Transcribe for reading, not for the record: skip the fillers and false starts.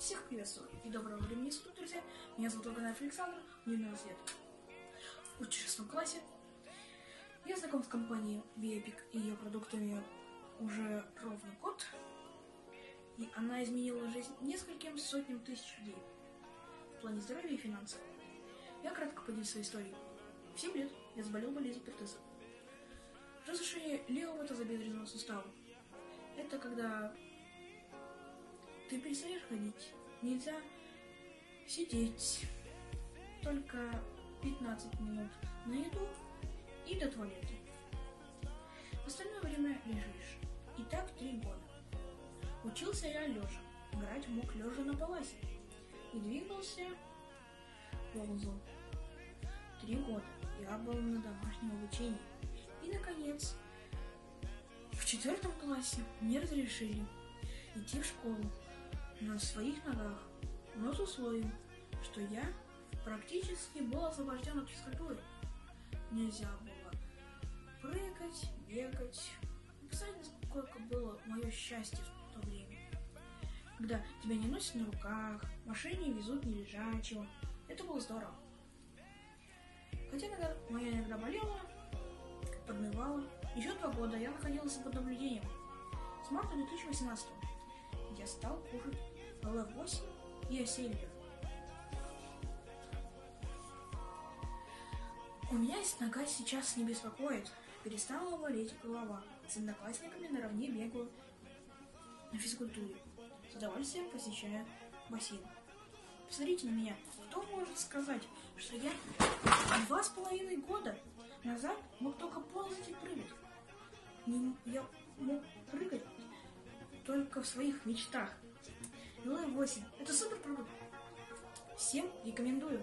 Всех приветствую и доброго времени суток, друзья. Меня зовут Логанаев Александр, мне 12 лет. Учусь в 6 классе. Я знаком с компанией Виэпик и ее продуктами уже ровно год. И она изменила жизнь нескольким сотням тысяч людей в плане здоровья и финансов. Я кратко поделюсь своей историей. В 7 лет я заболел болезнью Пертеса. Разрушение левого тазобедренного сустава. Это когда ты перестаешь ходить. Нельзя сидеть только 15 минут на еду и до туалета. В остальное время лежишь. И так 3 года. Учился я лежа. Играть мог лежа на паласе. И двигался ползал. 3 года я был на домашнем обучении. И, наконец, в 4 классе мне разрешили идти в школу на своих ногах, но с условием, что я практически был освобожден от физкультуры. Нельзя было прыгать, бегать. Представляете, насколько было мое счастье в то время, когда тебя не носят на руках, в машине везут не лежачего. Это было здорово. Хотя моя иногда болела, поднывала. Еще 2 года я находился под наблюдением. С марта 2018 я стал кушать ЛФ8 и Оселедов. У меня нога сейчас не беспокоит. Перестала болеть голова. С одноклассниками наравне бегаю на физкультуре. С удовольствием посещаю бассейн. Посмотрите на меня. Кто может сказать, что я 2,5 года назад мог только ползать и прыгать? Я мог прыгать только в своих мечтах. ЛФ8 – это супер продукт. Всем рекомендую.